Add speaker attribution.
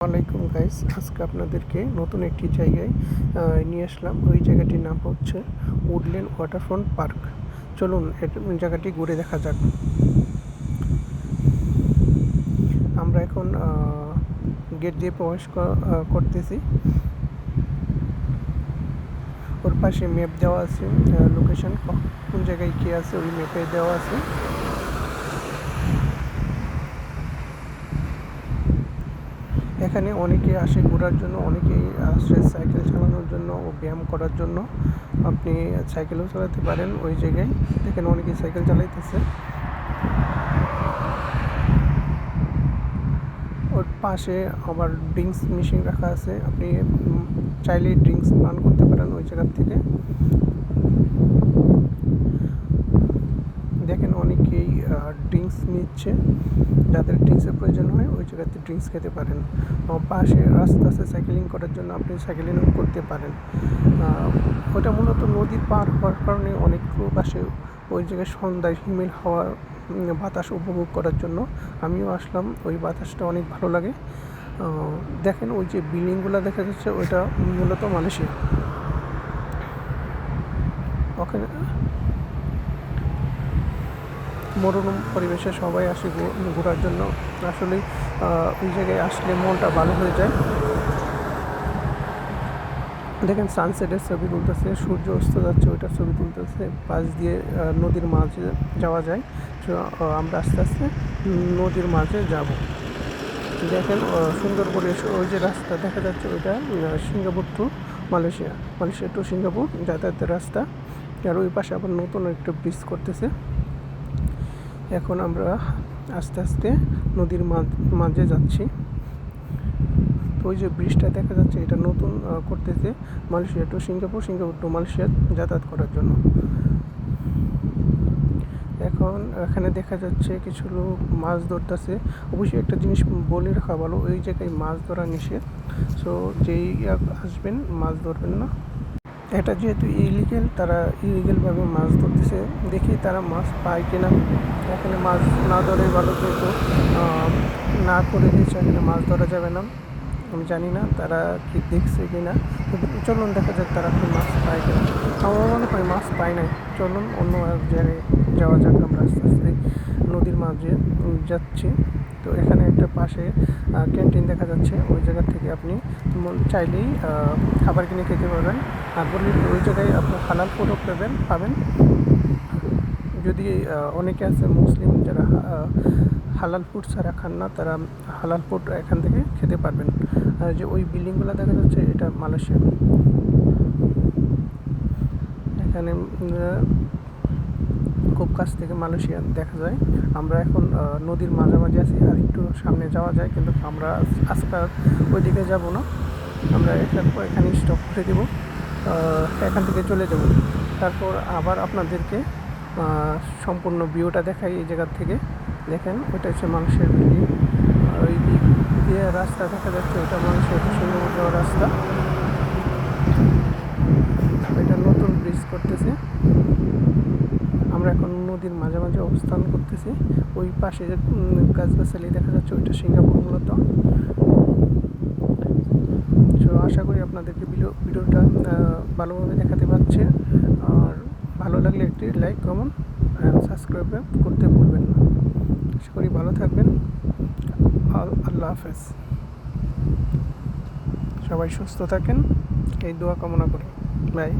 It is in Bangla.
Speaker 1: ওয়ালাইকুম গাইস, আজকে আপনাদেরকে নতুন একটি জায়গায় নিয়ে আসলাম। ওই জায়গাটির নাম হচ্ছে উডল্যান্ড ওয়াটারফ্রন্ট পার্ক। চলুন জায়গাটি ঘুরে দেখা যাক। আমরা এখন গেট দিয়ে প্রবেশ করতেছি। ওর পাশে ম্যাপ দেওয়া আছে, লোকেশন কোন জায়গায় কী আছে ওই ম্যাপে দেওয়া আছে। এখানে অনেকে আসে ঘোরার জন্য, অনেকেই আসে সাইকেল চালানোর জন্য ও ব্যায়াম করার জন্য। আপনি সাইকেলও চালাতে পারেন ওই জায়গায়। দেখেন অনেকে সাইকেল চালাইতেছে। ওর পাশে আবার ড্রিঙ্কস মেশিন রাখা আছে, আপনি চাইলে ড্রিঙ্কস পান করতে পারেন ওই জায়গার থেকে। দেখেন অনেকেই ড্রিঙ্কস নিচ্ছে, যাদের ড্রিঙ্কসের প্রয়োজন হয় ওই জায়গাতে ড্রিঙ্কস খেতে পারেন। পাশে রাস্তা আছে সাইকেলিং করার জন্য, আপনি সাইকেলিংও করতে পারেন। ওটা মূলত নদীর পার হওয়ার কারণে অনেক লোক আসে ওই জায়গায় সন্ধ্যায় হিমেল হাওয়ার বাতাস উপভোগ করার জন্য। আমিও আসলাম, ওই বাতাসটা অনেক ভালো লাগে। দেখেন ওই যে বিল্ডিংগুলো দেখা যাচ্ছে ওইটা মূলত মালয়েশিয়া। ওখানে মনোরম পরিবেশে সবাই আসে ঘোরার জন্য। আসলে ওই জায়গায় আসলে মনটা ভালো হয়ে যায়। দেখেন সানসেটের ছবি তুলতেছে, সূর্য অস্ত যাচ্ছে ওইটার ছবি তুলতেছে। পাশ দিয়ে নদীর মাঝে যাওয়া যায়। আমরা আস্তে আস্তে নদীর মাঝে যাব। দেখেন সুন্দর করে ওই যে রাস্তা দেখা যাচ্ছে ওইটা Singapore to Malaysia, Malaysia to Singapore যাতায়াতের রাস্তা। আর ওই পাশে আবার নতুন একটা ব্রিজ করতেছে। এখন আমরা আস্তে আস্তে নদীর মাঝে যাচ্ছি। তো ওই যে ব্রিজটা দেখা যাচ্ছে এটা নতুন করতেছে Malaysia to Singapore, Singapore to Malaysia যাতায়াত করার জন্য। এখন এখানে দেখা যাচ্ছে কিছু লোক মাছ ধরতেছে। অবশ্যই একটা জিনিস বলে রাখা ভালো, ওই জায়গায় মাছ ধরা নিষেধ। সো যেই আসবেন মাছ ধরবেন না। এটা যেহেতু ইলিগেল, তারা ইলিগেলভাবে মাছ ধরতেছে। দেখি তারা মাছ পায় কিনা। এখানে মাছ না ধরে ভালো, যেহেতু না করে দিয়েছে এখানে মাছ ধরা যাবে না। আমি জানি না তারা কি দেখছে কি না। চলুন দেখা যাক তারা কি মাছ পায় কিনা। আমার মনে হয় মাছ পায় নাই। চলুন অন্য এক জায়গায় যাওয়া যাক। আমরা আস্তে আস্তে নদীর মাঝে যাচ্ছি। তো এখানে একটা পাশে ক্যান্টিন দেখা যাচ্ছে, ওই জায়গা থেকে আপনি চাইলেই খাবার কিনে খেতে পারবেন। আর বললে ওই জায়গায় আপনি হালাল ফুডও পাবেন। যদি অনেকে আছে মুসলিম যারা হালাল ফুড ছাড়া খান না, তারা হালাল ফুড এখান থেকে খেতে পারবেন। যে ওই বিল্ডিংগুলো দেখা যাচ্ছে এটা মালয়েশিয়া। এখানে খুব কাছ থেকে মালয়েশিয়া দেখা যায়। আমরা এখন নদীর মাঝামাঝি আছি, আর একটু সামনে যাওয়া যায়, কিন্তু আমরা আজকাল ওই দিকে যাব না। আমরা এখানে স্টপ করে দেবো, এখান থেকে চলে যাব। তারপর আবার আপনাদেরকে সম্পূর্ণ ভিউটা দেখাই এই জায়গার থেকে। দেখেন ওইটা হচ্ছে মানুষের বিল্ডিং, ওই দিক দিয়ে রাস্তা দেখা যাচ্ছে, ওইটা মানুষের সিঙ্গাপুর যাওয়ার রাস্তা। এটা নতুন ব্রিজ করতেছে। আমরা এখন নদীর মাঝামাঝি অবস্থান করতেছি। ওই পাশে যে গাছগাছালি দেখা যাচ্ছে ওইটা সিঙ্গাপুর মূলত। তো আশা করি আপনাদেরকে ভিডিওটা ভালোভাবে দেখাতে পারছে। আর ভালো লাগলে একটি লাইক, কমেন্ট অ্যান্ড সাবস্ক্রাইব করতে ভুলবেন না। আশা করি ভালো থাকবেন। আল্লাহ হাফেজ। সবাই সুস্থ থাকেন এই দোয়া কামনা করি। বাই।